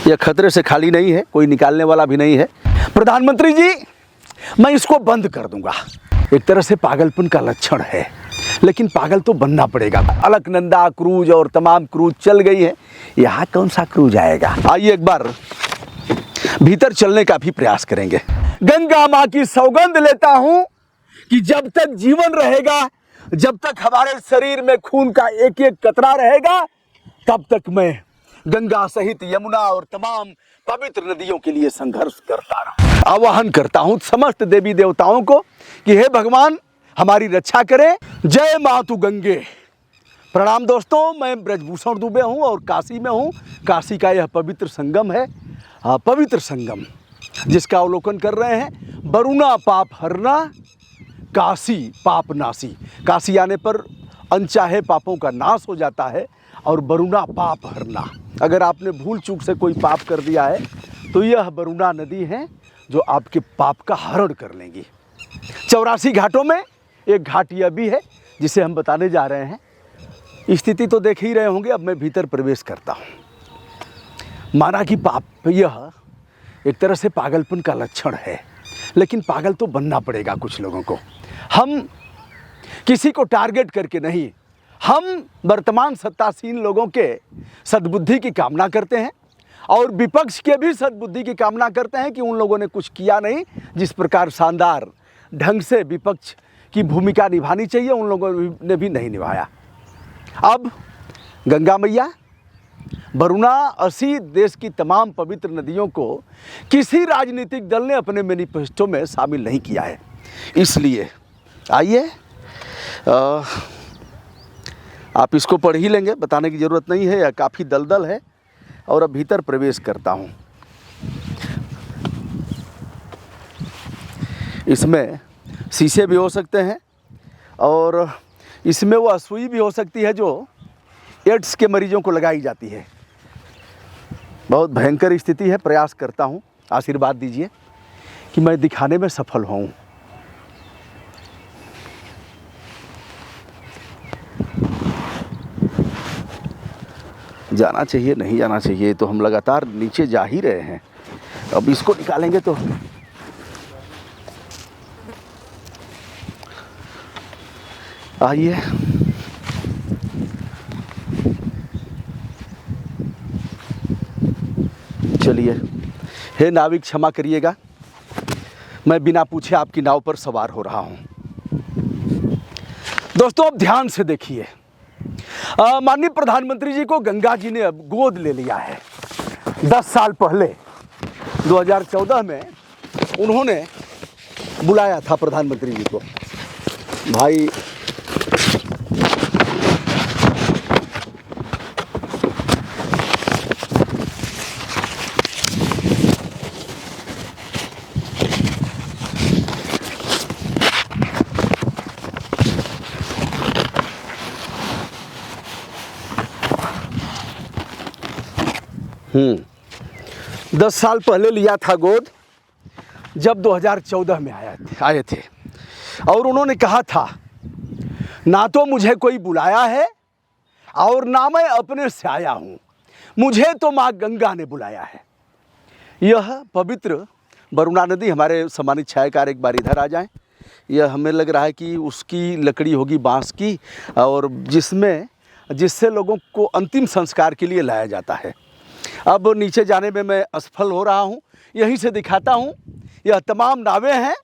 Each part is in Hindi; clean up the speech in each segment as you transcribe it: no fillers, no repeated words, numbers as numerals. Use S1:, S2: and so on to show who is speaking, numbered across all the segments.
S1: यह खतरे से खाली नहीं है, कोई निकालने वाला भी नहीं है। प्रधानमंत्री जी, मैं इसको बंद कर दूंगा। एक तरह से पागलपन का लक्षण है, लेकिन पागल तो बनना पड़ेगा। अलकनंदा क्रूज और तमाम क्रूज चल गई है, यहाँ कौन सा क्रूज आएगा। आइए एक बार भीतर चलने का भी प्रयास करेंगे। गंगा माँ की सौगंध लेता हूँ कि जब तक जीवन रहेगा, जब तक हमारे शरीर में खून का एक एक कतरा रहेगा, तब तक मैं गंगा सहित यमुना और तमाम पवित्र नदियों के लिए संघर्ष करता रहूं। आह्वान करता हूं समस्त देवी देवताओं को कि हे भगवान, हमारी रक्षा करें। जय मातु गंगे। प्रणाम दोस्तों, मैं ब्रजभूषण दुबे हूं और काशी में हूं। काशी का यह पवित्र संगम है, पवित्र संगम, जिसका अवलोकन कर रहे हैं। वरुणा पाप हरना, काशी पाप नासी। काशी आने पर अनचाहे पापों का नाश हो जाता है और वरुणा पाप हरना। अगर आपने भूल चूक से कोई पाप कर दिया है तो यह वरुणा नदी है जो आपके पाप का हरण कर लेंगी। 84 घाटों में एक घाट यह भी है जिसे हम बताने जा रहे हैं। स्थिति तो देख ही रहे होंगे। अब मैं भीतर प्रवेश करता हूँ। माना कि पाप यह एक तरह से पागलपन का लक्षण है, लेकिन पागल तो बनना पड़ेगा कुछ लोगों को। हम किसी को टारगेट करके नहीं, हम वर्तमान सत्तासीन लोगों के सद्बुद्धि की कामना करते हैं और विपक्ष के भी सद्बुद्धि की कामना करते हैं कि उन लोगों ने कुछ किया नहीं। जिस प्रकार शानदार ढंग से विपक्ष की भूमिका निभानी चाहिए, उन लोगों ने भी नहीं निभाया। अब गंगा मैया, वरुणा, असी देश की तमाम पवित्र नदियों को किसी राजनीतिक दल ने अपने मैनिफेस्टो में शामिल नहीं किया है। इसलिए आइए, आप इसको पढ़ ही लेंगे, बताने की ज़रूरत नहीं है। यह काफ़ी दलदल है। और अब भीतर प्रवेश करता हूँ। इसमें शीशे भी हो सकते हैं और इसमें वो सुई भी हो सकती है जो एड्स के मरीजों को लगाई जाती है। बहुत भयंकर स्थिति है। प्रयास करता हूँ, आशीर्वाद दीजिए कि मैं दिखाने में सफल होऊं। जाना चाहिए, नहीं जाना चाहिए, तो हम लगातार नीचे जा ही रहे हैं। अब इसको निकालेंगे तो आइए। चलिए। हे नाविक, क्षमा करिएगा, मैं बिना पूछे आपकी नाव पर सवार हो रहा हूं। दोस्तों, अब ध्यान से देखिए। माननीय प्रधानमंत्री जी को गंगा जी ने अब गोद ले लिया है। 10 साल पहले 2014 में उन्होंने बुलाया था प्रधानमंत्री जी को। भाई, हम्म 10 साल पहले लिया था गोद, जब 2014 में आए थे। और उन्होंने कहा था, ना तो मुझे कोई बुलाया है और ना मैं अपने से आया हूँ, मुझे तो माँ गंगा ने बुलाया है। यह पवित्र वरुणा नदी, हमारे सम्मानित छायाकार एक बार इधर आ जाएं। यह हमें लग रहा है कि उसकी लकड़ी होगी बांस की, और जिससे लोगों को अंतिम संस्कार के लिए लाया जाता है। अब नीचे जाने में मैं असफल हो रहा हूँ। यहीं से दिखाता हूँ। यह तमाम नावें हैं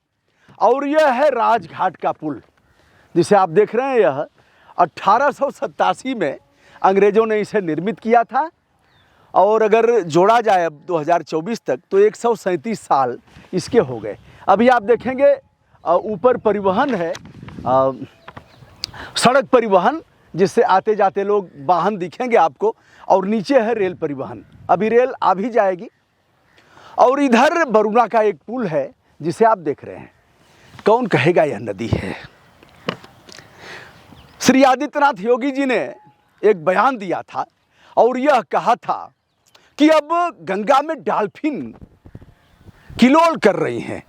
S1: और यह है राजघाट का पुल जिसे आप देख रहे हैं। यह 1887 में अंग्रेज़ों ने इसे निर्मित किया था और अगर जोड़ा जाए अब 2024 तक तो 137 साल इसके हो गए। अभी आप देखेंगे ऊपर परिवहन है, सड़क परिवहन, जिससे आते जाते लोग वाहन दिखेंगे आपको, और नीचे है रेल परिवहन। अभी रेल आ भी जाएगी। और इधर वरुणा का एक पुल है जिसे आप देख रहे हैं। कौन कहेगा यह नदी है। श्री आदित्यनाथ योगी जी ने एक बयान दिया था और यह कहा था कि अब गंगा में डॉल्फिन किलोल कर रही हैं,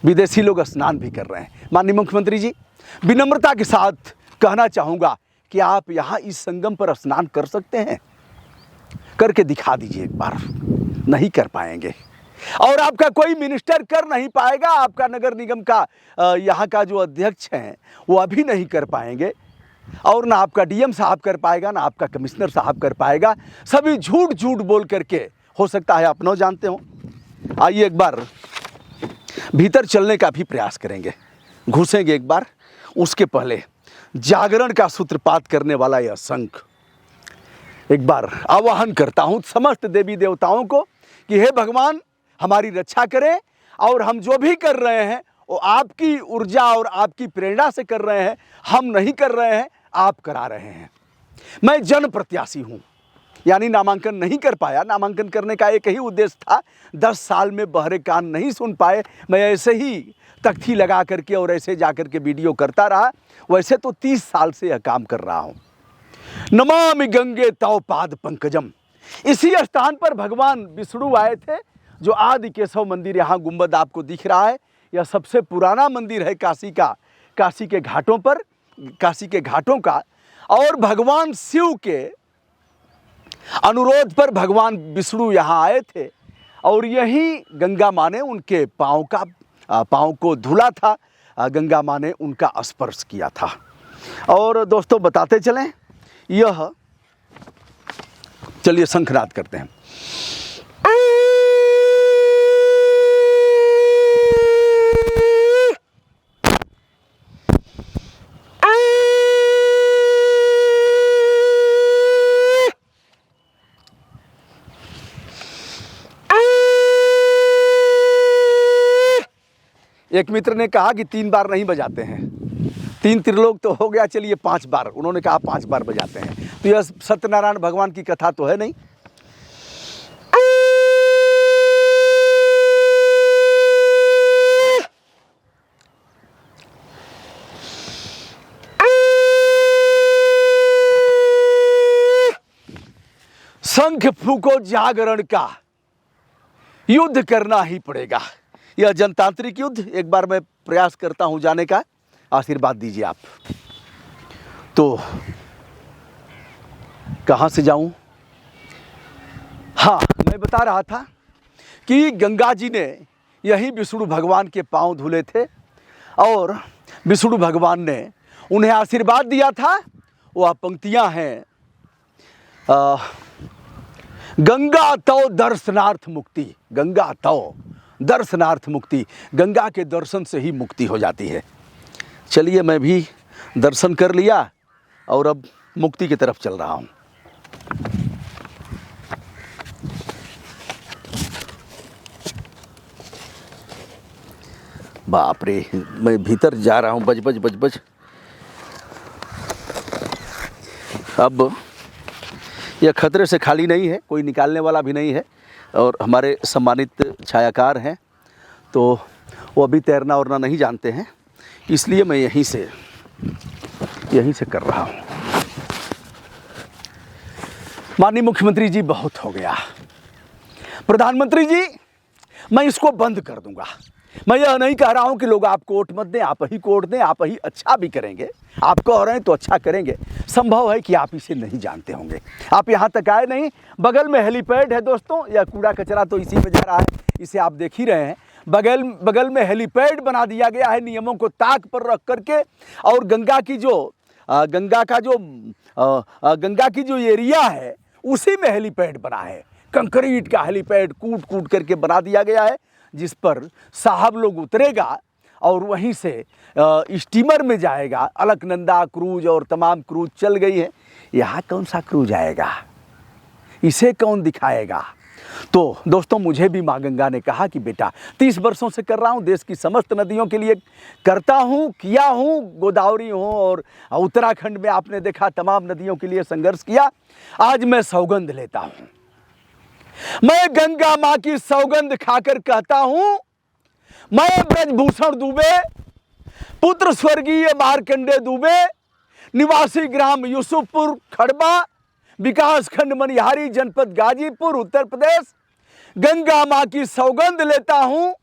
S1: विदेशी लोग स्नान भी कर रहे हैं। माननीय मुख्यमंत्री जी, विनम्रता के साथ कहना चाहूँगा कि आप यहाँ इस संगम पर स्नान कर सकते हैं। करके दिखा दीजिए एक बार। नहीं कर पाएंगे और आपका कोई मिनिस्टर कर नहीं पाएगा, आपका नगर निगम का यहाँ का जो अध्यक्ष हैं वो अभी नहीं कर पाएंगे, और ना आपका डीएम साहब कर पाएगा, ना आपका कमिश्नर साहब कर पाएगा। सभी झूठ झूठ बोल करके, हो सकता है आप न जानते हो। आइए एक बार भीतर चलने का भी प्रयास करेंगे, घुसेंगे एक बार। उसके पहले जागरण का सूत्रपात करने वाला यह संघ, एक बार आवाहन करता हूँ समस्त देवी देवताओं को कि हे भगवान हमारी रक्षा करें, और हम जो भी कर रहे हैं वो आपकी ऊर्जा और आपकी प्रेरणा से कर रहे हैं, हम नहीं कर रहे हैं, आप करा रहे हैं। मैं जन प्रत्याशी हूँ, यानी नामांकन नहीं कर पाया। नामांकन करने का एक ही उद्देश्य था, 10 साल में बहरे कान नहीं सुन पाए। मैं ऐसे ही तख्ती लगा करके और ऐसे जा करके वीडियो करता रहा। वैसे तो 30 साल से यह काम कर रहा हूँ। नमामि गंगे तव पाद पंकजम, इसी स्थान पर भगवान विष्णु आए थे। जो आदि केशव मंदिर यहाँ गुंबद आपको दिख रहा है, यह सबसे पुराना मंदिर है काशी का, काशी के घाटों पर, काशी के घाटों का। और भगवान शिव के अनुरोध पर भगवान विष्णु यहाँ आए थे, और यही गंगा माँ ने उनके पाँव को धुला था, गंगा माँ ने उनका स्पर्श किया था। और दोस्तों बताते चलें, यह चलिए शंखनाद करते हैं। एक मित्र ने कहा कि 3 बार नहीं बजाते हैं, 3 त्रिलोक तो हो गया, चलिए 5 बार। उन्होंने कहा 5 बार बजाते हैं, तो यह सत्यनारायण भगवान की कथा तो है नहीं। शंख फूको, जागरण का युद्ध करना ही पड़ेगा। यह जनतांत्रिक युद्ध, एक बार मैं प्रयास करता हूं जाने का, आशीर्वाद दीजिए आप। तो कहां से जाऊं? हाँ, मैं बता रहा था कि गंगा जी ने यही विष्णु भगवान के पांव धुले थे, और विष्णु भगवान ने उन्हें आशीर्वाद दिया था। वह पंक्तियां हैं, गंगा तव दर्शनार्थ मुक्ति, गंगा तव दर्शनार्थ मुक्ति, गंगा के दर्शन से ही मुक्ति हो जाती है। चलिए मैं भी दर्शन कर लिया और अब मुक्ति की तरफ चल रहा हूँ। बाप रे, मैं भीतर जा रहा हूँ, बज बज बज बज। अब यह खतरे से खाली नहीं है, कोई निकालने वाला भी नहीं है, और हमारे सम्मानित छायाकार हैं तो वो अभी तैरना वरना नहीं जानते हैं, इसलिए मैं यहीं से कर रहा हूँ। माननीय मुख्यमंत्री जी, बहुत हो गया। प्रधानमंत्री जी, मैं इसको बंद कर दूंगा। मैं यह नहीं कह रहा हूं कि लोग आपको वोट मत दें, आप ही को वोट दें, आप ही अच्छा भी करेंगे, आप कह रहे हैं तो अच्छा करेंगे। संभव है कि आप इसे नहीं जानते होंगे, आप यहाँ तक आए नहीं। बगल में हेलीपैड है दोस्तों, यह कूड़ा कचरा तो इसी में जा रहा है, इसे आप देख ही रहे हैं। बगल में हेलीपैड बना दिया गया है, नियमों को ताक पर रख करके। और गंगा की जो एरिया है उसी में हेलीपैड बना है, कंक्रीट का हेलीपैड कूट करके बना दिया गया है, जिस पर साहब लोग उतरेगा और वहीं से स्टीमर में जाएगा। अलकनंदा क्रूज और तमाम क्रूज चल गई है, यहाँ कौन सा क्रूज आएगा, इसे कौन दिखाएगा? तो दोस्तों, मुझे भी माँ गंगा ने कहा कि बेटा 30 वर्षों से कर रहा हूँ, देश की समस्त नदियों के लिए करता हूँ, किया हूँ, गोदावरी हो और उत्तराखंड में आपने देखा तमाम नदियों के लिए संघर्ष किया। आज मैं सौगंध लेता हूँ, मैं गंगा माँ की सौगंध खाकर कहता हूँ, मैं ब्रजभूषण दुबे, पुत्र स्वर्गीय मार्कंडे दुबे, निवासी ग्राम यूसुफपुर खड़बा, विकास खंड मनिहारी, जनपद गाजीपुर, उत्तर प्रदेश, गंगा माँ की सौगंध लेता हूं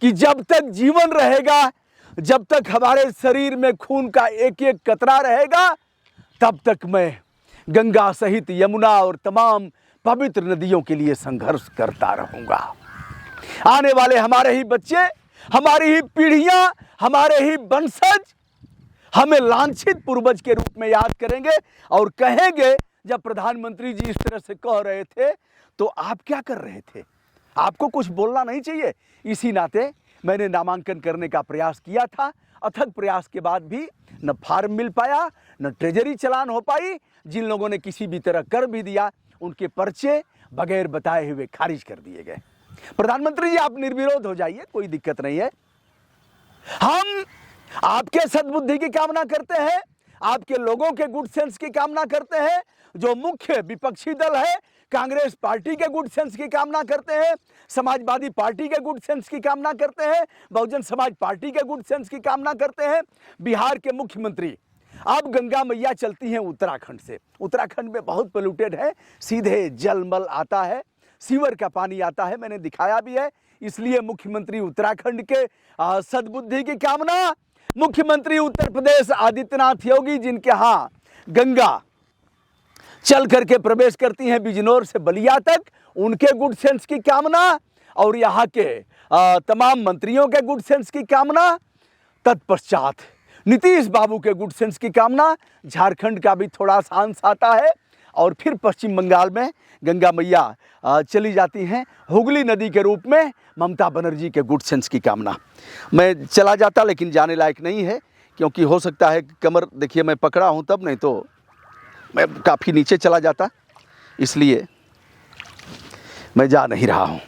S1: कि जब तक जीवन रहेगा, जब तक हमारे शरीर में खून का एक एक कतरा रहेगा, तब तक मैं गंगा सहित यमुना और तमाम पवित्र नदियों के लिए संघर्ष करता रहूंगा। आने वाले हमारे ही बच्चे, हमारी ही पीढ़ियां, हमारे ही वंशज हमें लांछित पूर्वज के रूप में याद करेंगे और कहेंगे, जब प्रधानमंत्री जी इस तरह से कह रहे थे तो आप क्या कर रहे थे? आपको कुछ बोलना नहीं चाहिए। इसी नाते मैंने नामांकन करने का प्रयास किया था। अथक प्रयास के बाद भी न फार्म मिल पाया, न ट्रेजरी चलान हो पाई। जिन लोगों ने किसी भी तरह कर भी दिया, उनके पर्चे बगैर बताए हुए खारिज कर दिए गए। प्रधानमंत्री जी, आप निर्विरोध हो जाइए, कोई दिक्कत नहीं है। हम आपके सद्बुद्धि की कामना करते हैं, आपके लोगों के गुड सेंस की कामना करते हैं। जो मुख्य विपक्षी दल है कांग्रेस पार्टी के गुड सेंस की कामना करते हैं, समाजवादी पार्टी के गुड सेंस की कामना करते हैं, बहुजन समाज पार्टी के गुड सेंस की कामना करते हैं। बिहार के मुख्यमंत्री, अब गंगा मैया चलती हैं उत्तराखंड से। उत्तराखंड में बहुत पोल्यूटेड है, सीधे जलमल आता है, सीवर का पानी आता है, मैंने दिखाया भी है। इसलिए मुख्यमंत्री उत्तराखंड के सद्बुद्धि की कामना। मुख्यमंत्री उत्तर प्रदेश आदित्यनाथ योगी, जिनके यहाँ गंगा चल करके प्रवेश करती हैं बिजनौर से बलिया तक, उनके गुड सेंस की कामना। और यहाँ के तमाम मंत्रियों के गुड सेंस की कामना। तत्पश्चात नीतीश बाबू के गुड सेंस की कामना। झारखंड का भी थोड़ा सा अंश आता है। और फिर पश्चिम बंगाल में गंगा मैया चली जाती हैं हुगली नदी के रूप में। ममता बनर्जी के गुड सेंस की कामना। मैं चला जाता, लेकिन जाने लायक नहीं है, क्योंकि हो सकता है कमर, देखिए मैं पकड़ा हूँ तब, नहीं तो मैं काफ़ी नीचे चला जाता, इसलिए मैं जा नहीं रहा हूँ।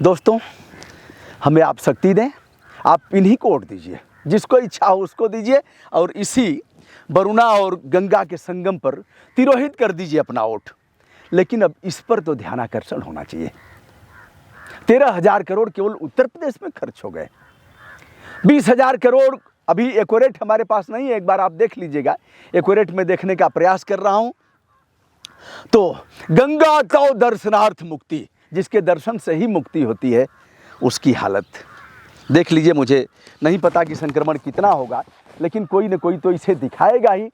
S1: दोस्तों, हमें आप शक्ति दें, आप इन्हीं को वोट दीजिए, जिसको इच्छा हो उसको दीजिए, और इसी वरुणा और गंगा के संगम पर तिरोहित कर दीजिए अपना वोट। लेकिन अब इस पर तो ध्यानाकर्षण होना चाहिए। 13,000 करोड़ केवल उत्तर प्रदेश में खर्च हो गए। 20,000 करोड़ अभी एक्यूरेट हमारे पास नहीं है, एक बार आप देख लीजिएगा। एक्यूरेट में देखने का प्रयास कर रहा हूँ। तो गंगा तो दर्शनार्थ मुक्ति, जिसके दर्शन से ही मुक्ति होती है, उसकी हालत देख लीजिए। मुझे नहीं पता कि संक्रमण कितना होगा, लेकिन कोई न कोई तो इसे दिखाएगा ही।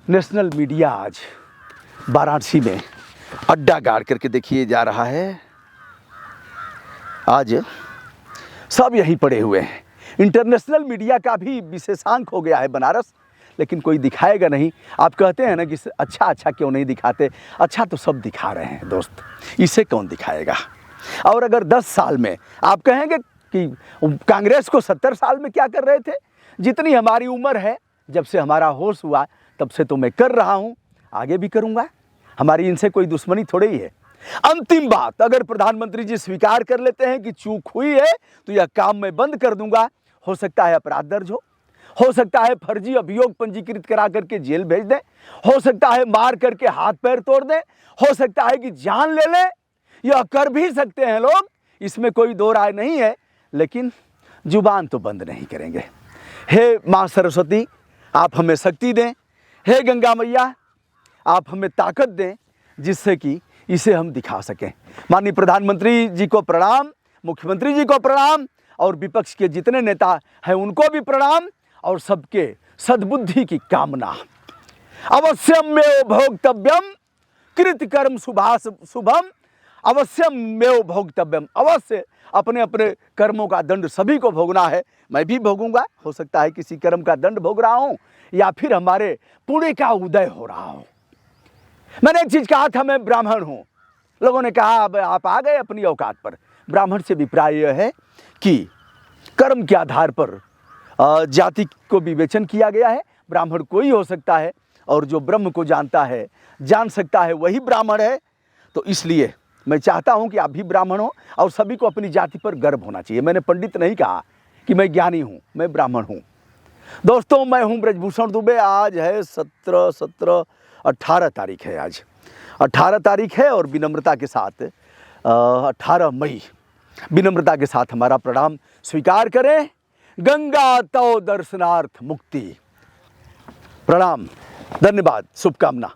S1: नेशनल मीडिया आज वाराणसी में अड्डा गाड़ करके देखिए जा रहा है। आज सब यहीं पड़े हुए हैं। इंटरनेशनल मीडिया का भी विशेषांक हो गया है बनारस, लेकिन कोई दिखाएगा नहीं। आप कहते हैं ना कि अच्छा अच्छा क्यों नहीं दिखाते? अच्छा तो सब दिखा रहे हैं दोस्त, इसे कौन दिखाएगा? और अगर 10 साल में आप कहेंगे कि कांग्रेस को 70 साल में क्या कर रहे थे? जितनी हमारी उम्र है, जब से हमारा होश हुआ तब से तो मैं कर रहा हूँ, आगे भी करूँगा। हमारी इनसे कोई दुश्मनी थोड़ी ही है। अंतिम बात, अगर प्रधानमंत्री जी स्वीकार कर लेते हैं कि चूक हुई है, तो यह काम मैं बंद कर दूंगा। हो सकता है अपराध दर्ज हो सकता है फर्जी अभियोग पंजीकृत करा करके जेल भेज दें, हो सकता है मार करके हाथ पैर तोड़ दें, हो सकता है कि जान ले लें। यह कर भी सकते हैं लोग, इसमें कोई दो राय नहीं है, लेकिन जुबान तो बंद नहीं करेंगे। हे माँ सरस्वती, आप हमें शक्ति दें। हे गंगा मैया, आप हमें ताकत दें, जिससे कि इसे हम दिखा सकें। माननीय प्रधानमंत्री जी को प्रणाम, मुख्यमंत्री जी को प्रणाम, और विपक्ष के जितने नेता हैं उनको भी प्रणाम, और सबके सद्बुद्धि की कामना। अवश्यम मेव भोक्तव्यम कृतकर्म शुभम, अवश्यम मेव भोक्तव्यम। अवश्य अपने अपने कर्मों का दंड सभी को भोगना है। मैं भी भोगूंगा। हो सकता है किसी कर्म का दंड भोग रहा हूँ, या फिर हमारे पुण्य का उदय हो रहा हो। मैंने एक चीज कहा था, मैं ब्राह्मण हूँ। लोगों ने कहा अब आप आ गए अपनी औकात पर। ब्राह्मण से अभिप्राय यह है कि कर्म के आधार पर जाति को विवेचन किया गया है। ब्राह्मण कोई हो सकता है, और जो ब्रह्म को जानता है, जान सकता है, वही ब्राह्मण है। तो इसलिए मैं चाहता हूं कि आप भी ब्राह्मण हो, और सभी को अपनी जाति पर गर्व होना चाहिए। मैंने पंडित नहीं कहा कि मैं ज्ञानी हूं, मैं ब्राह्मण हूं। दोस्तों, मैं हूं ब्रजभूषण दुबे। आज है 18 तारीख है। आज 18 तारीख है, और विनम्रता के साथ 18 मई, विनम्रता के साथ हमारा प्रणाम स्वीकार करें। गंगा तव दर्शनार्थ मुक्ति। प्रणाम, धन्यवाद, शुभकामना।